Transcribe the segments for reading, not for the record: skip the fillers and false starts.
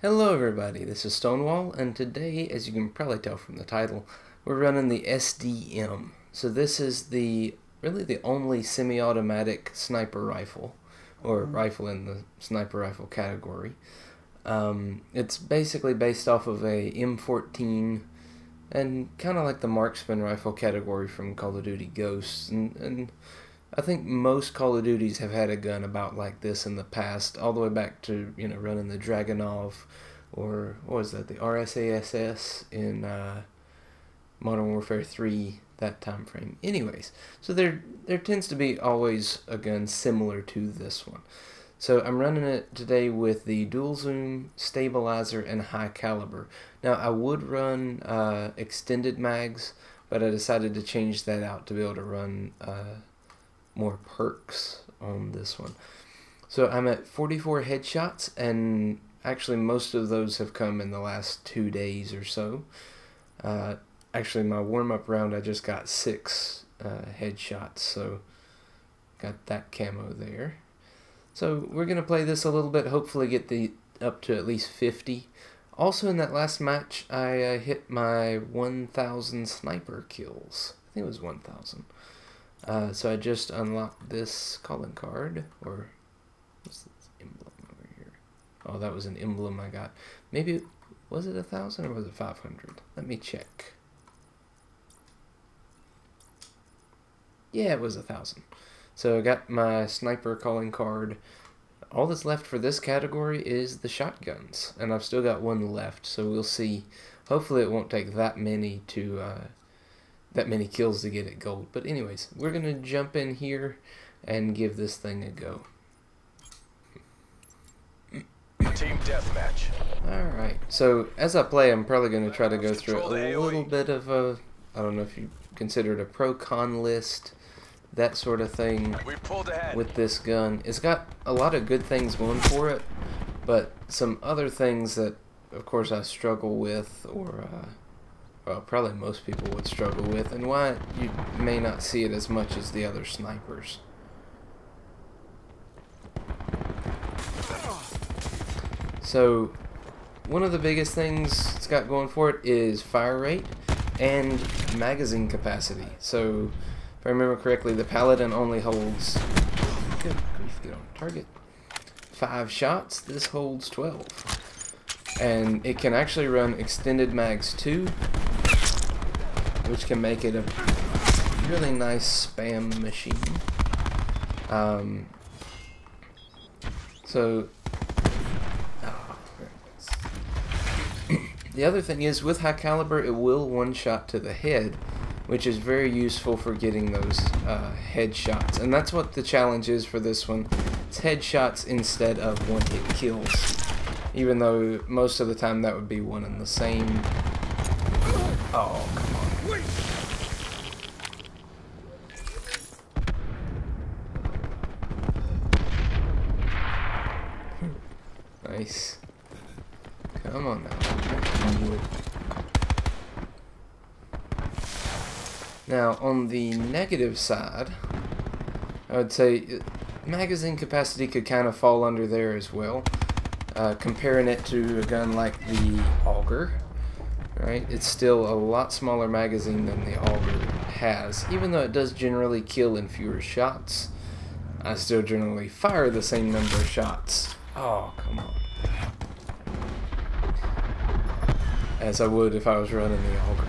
Hello everybody, this is Stonewall, and today, as you can probably tell from the title, we're running the SDM. So this is really the only semi-automatic sniper rifle, or rifle in the sniper rifle category. It's basically based off of a M14, and kind of like the marksman rifle category from Call of Duty Ghosts, and I think most Call of Duties have had a gun about like this in the past, all the way back to, running the Dragunov, or what was that, the RSASS in Modern Warfare 3, that time frame. Anyways, so there tends to be always a gun similar to this one. So I'm running it today with the dual zoom, stabilizer, and high caliber. Now I would run extended mags, but I decided to change that out to be able to run more perks on this one. So I'm at 44 headshots, and actually most of those have come in the last 2 days or so. Actually, my warm-up round I just got 6 headshots, so got that camo there. So we're going to play this a little bit, hopefully get up to at least 50. Also in that last match I hit my 1,000 sniper kills. I think it was 1,000. So I just unlocked this calling card, or what's this emblem over here? Oh, that was an emblem I got. Maybe, was it 1,000 or was it 500? Let me check. Yeah, it was 1,000. So I got my sniper calling card. All that's left for this category is the shotguns, and I've still got one left, so we'll see. Hopefully it won't take that many kills to get it gold. But anyways, we're gonna jump in here and give this thing a go. Team deathmatch. Alright, so as I play, I'm probably gonna try to go through a little bit of a, I don't know if you consider it a pro-con list, that sort of thing with this gun. It's got a lot of good things going for it, but some other things that, of course, I struggle with, or well, probably most people would struggle with, and why you may not see it as much as the other snipers. So, one of the biggest things it's got going for it is fire rate and magazine capacity. So, if I remember correctly, the Paladin only holds, good grief, get on target, 5 shots. This holds 12. And it can actually run extended mags too, which can make it a really nice spam machine. The other thing is, with high caliber, it will one-shot to the head, which is very useful for getting those headshots. And that's what the challenge is for this one. It's headshots instead of one-hit kills. Even though most of the time that would be one and the same. Oh, come on. Nice. Come on now. Now, on the negative side, I would say magazine capacity could kind of fall under there as well. Comparing it to a gun like the Auger, right? It's still a lot smaller magazine than the Auger has. Even though it does generally kill in fewer shots, I still generally fire the same number of shots. Oh, come on. As I would if I was running the Auger.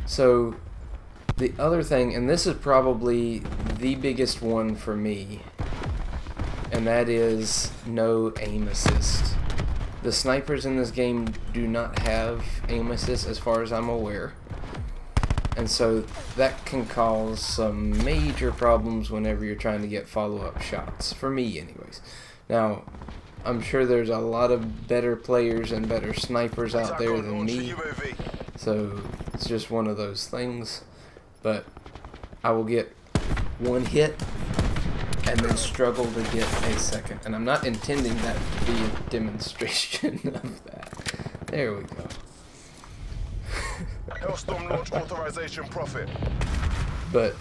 So, the other thing, and this is probably the biggest one for me, and that is no aim assist. The snipers in this game do not have aim assist as far as I'm aware, and so that can cause some major problems whenever you're trying to get follow-up shots, for me anyways. Now, I'm sure there's a lot of better players and better snipers out there than me, so it's just one of those things. But I will get one hit and then struggle to get a second. And I'm not intending that to be a demonstration of that. There we go. Hellstorm launch authorization profit. But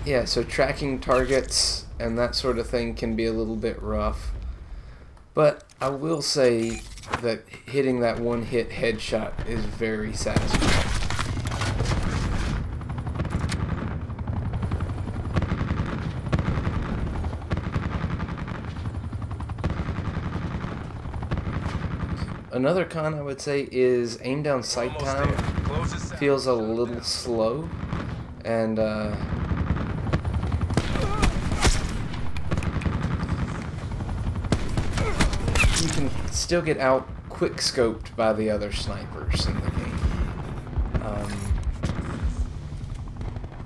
yeah, so tracking targets and that sort of thing can be a little bit rough. But I will say that hitting that one-hit headshot is very satisfying. Another con I would say is aim down sight time feels a little slow, and you can still get out quick scoped by the other snipers in the game.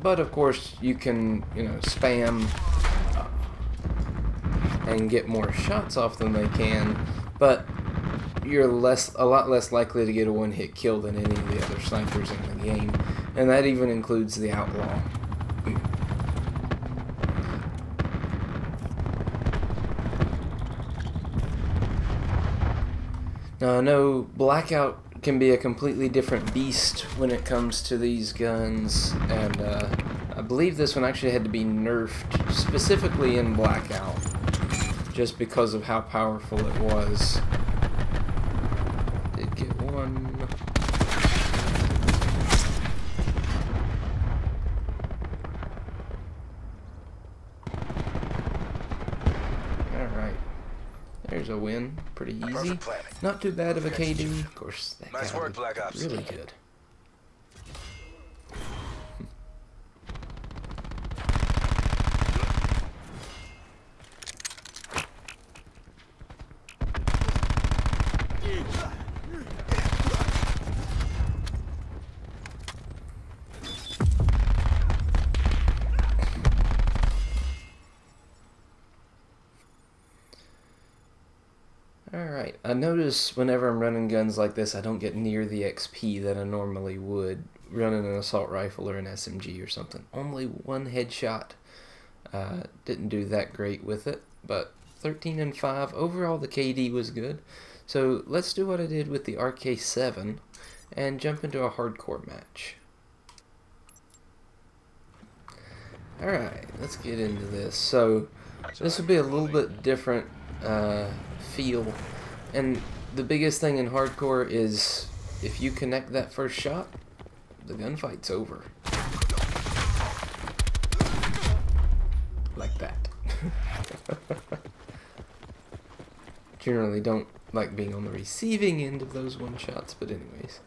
But of course you can, spam and get more shots off than they can, but you're a lot less likely to get a one-hit kill than any of the other snipers in the game, and that even includes the outlaw. Now I know Blackout can be a completely different beast when it comes to these guns, and I believe this one actually had to be nerfed specifically in Blackout just because of how powerful it was. Did get one. Alright. There's a win. Pretty easy. Not too bad of a KD. Of course, that Nice work, Black Ops. Really good. Alright, I notice whenever I'm running guns like this, I don't get near the XP that I normally would running an assault rifle or an SMG or something. Only one headshot. Didn't do that great with it, but 13 and 5. Overall, the KD was good. So let's do what I did with the RK7 and jump into a hardcore match. Alright, let's get into this. So this will be a little bit different feel, and the biggest thing in hardcore is if you connect that first shot, the gunfight's over. Like that. Generally don't like being on the receiving end of those one shots, but anyways.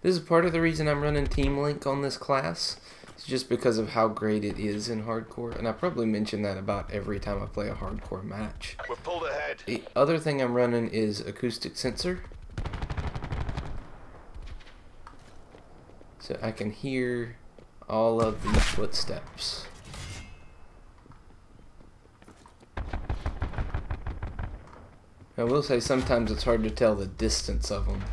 This is part of the reason I'm running Team Link on this class. It's just because of how great it is in hardcore, and I probably mention that about every time I play a hardcore match. We're pulled ahead. The other thing I'm running is acoustic sensor, so I can hear all of these footsteps. I will say sometimes it's hard to tell the distance of them.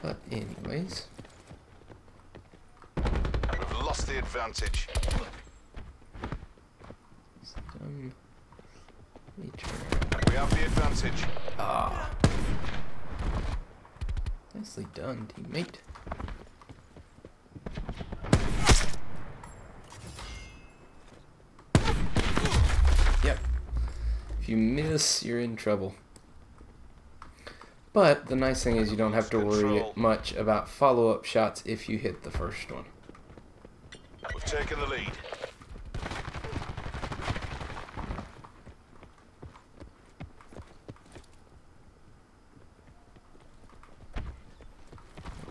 But anyways. We've lost the advantage. We have the advantage. Ah. Nicely done, teammate. Yep. If you miss, you're in trouble. But the nice thing is you don't have to worry much about follow-up shots if you hit the first one. We've taken the lead.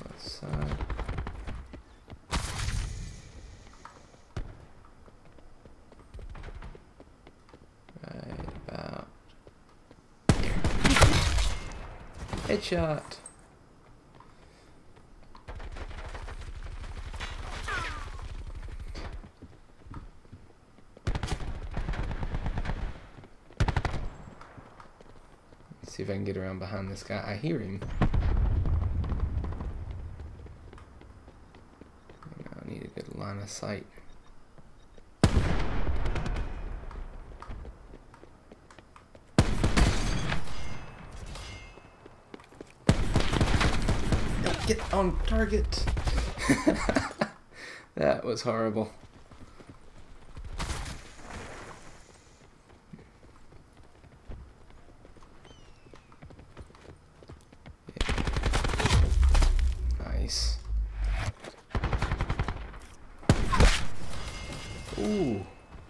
Left side. Right about here. Headshot. See if I can get around behind this guy. I hear him. I need a good line of sight. Get on target. That was horrible.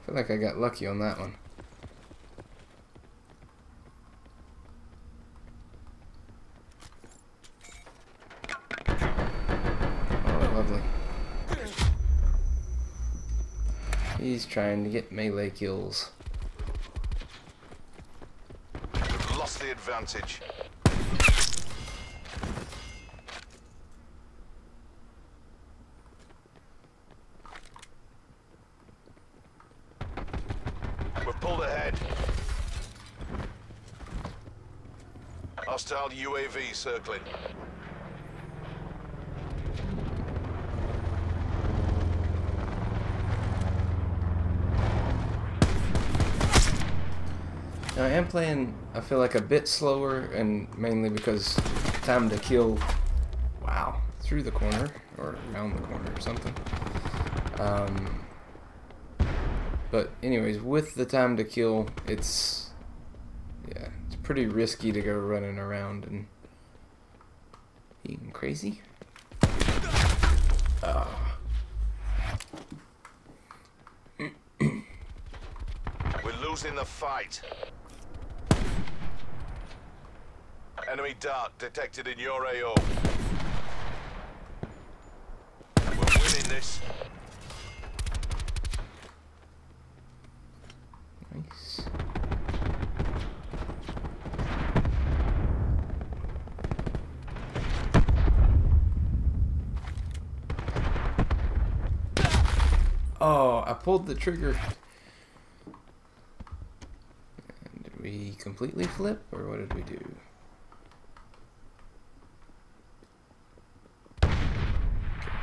feel like I got lucky on that one. Oh, lovely. He's trying to get melee kills. We've lost the advantage. We're pulled ahead. Hostile UAV circling. Now, I am playing, I feel like, a bit slower, and mainly because time to kill, wow, through the corner, or around the corner or something. But anyways, with the time to kill, it's, yeah, it's pretty risky to go running around and being crazy. We're losing the fight. Enemy dart detected in your AO. We're winning this. Nice. Oh, I pulled the trigger. And did we completely flip, or what did we do?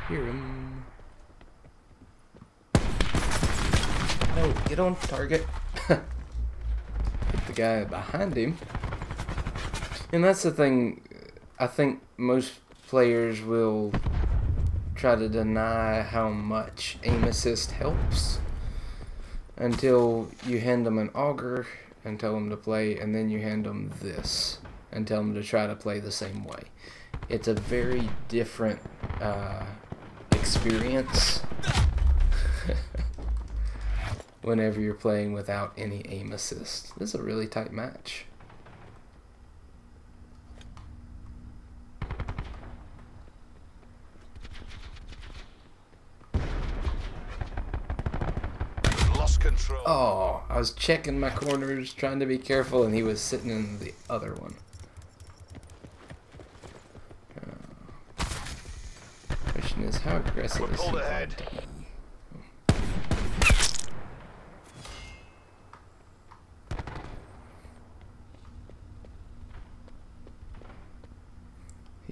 Hear him. No, get on target. Hit the guy behind him. And that's the thing, I think most players will try to deny how much aim assist helps until you hand them an auger and tell them to play, and then you hand them this and tell them to try to play the same way. It's a very different experience whenever you're playing without any aim assist. This is a really tight match. Lost control. Oh, I was checking my corners, trying to be careful, and he was sitting in the other one. Question is, how aggressive is he going to be?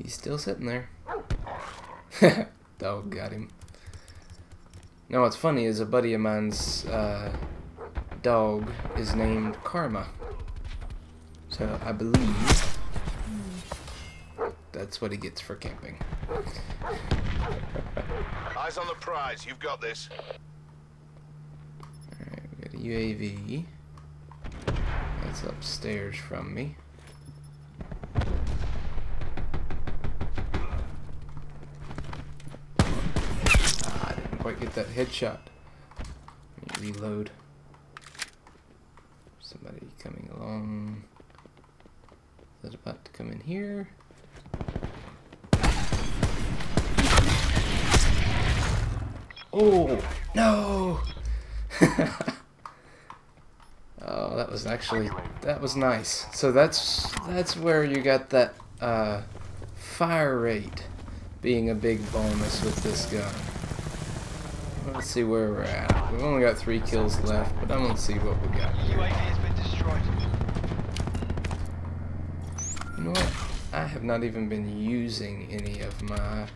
He's still sitting there. Dog got him. Now what's funny is a buddy of mine's dog is named Karma. So I believe that's what he gets for camping. Eyes on the prize. You've got this. Alright, we got a UAV. That's upstairs from me. I didn't quite get that headshot. Let me reload. Somebody coming along. Is that about to come in here? Oh, no! Oh, that was actually, that was nice. So that's where you got that fire rate being a big bonus with this gun. Let's see where we're at. We've only got 3 kills left, but I'm gonna see what we got here. UAV has been destroyed. You know what? I have not even been using any of my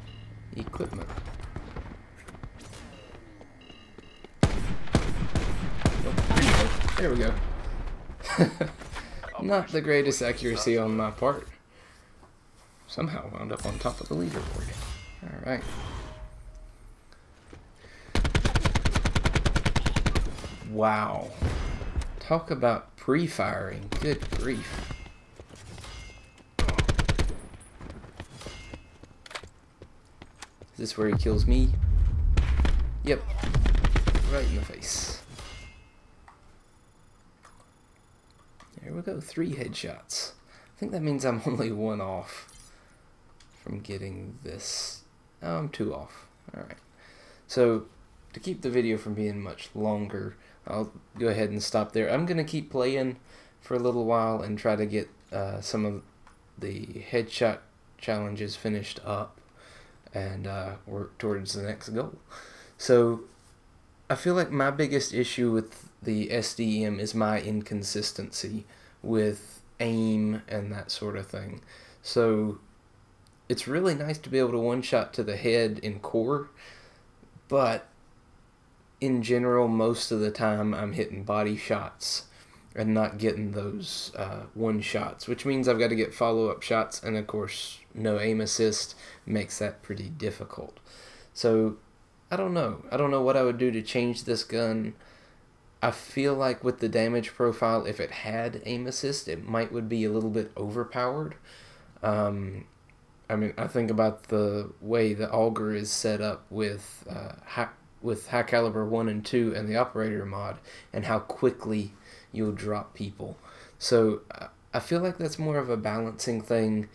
equipment. There we go. Not the greatest accuracy on my part. Somehow wound up on top of the leaderboard. Alright. Wow. Talk about pre-firing. Good grief. Is this where he kills me? Yep. Right in the face. Here we go, 3 headshots. I think that means I'm only 1 off from getting this. Oh, I'm 2 off. Alright. So, to keep the video from being much longer, I'll go ahead and stop there. I'm going to keep playing for a little while and try to get some of the headshot challenges finished up and work towards the next goal. So, I feel like my biggest issue with the SDM is my inconsistency with aim and that sort of thing. So, it's really nice to be able to one-shot to the head in core, but in general, most of the time I'm hitting body shots and not getting those one-shots, which means I've got to get follow-up shots, and of course, no aim assist makes that pretty difficult. So, I don't know. I don't know what I would do to change this gun. I feel like with the damage profile, if it had aim assist, it would be a little bit overpowered. I mean, I think about the way the auger is set up with high caliber 1 and 2 and the operator mod, and how quickly you'll drop people. So I feel like that's more of a balancing thing,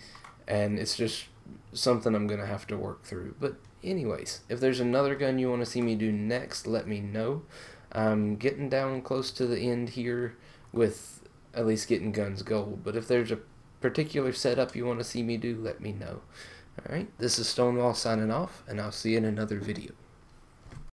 and it's just something I'm gonna have to work through. But anyways, if there's another gun you want to see me do next, let me know. I'm getting down close to the end here with at least getting guns gold, but if there's a particular setup you want to see me do, let me know. Alright, this is Stonewall signing off, and I'll see you in another video.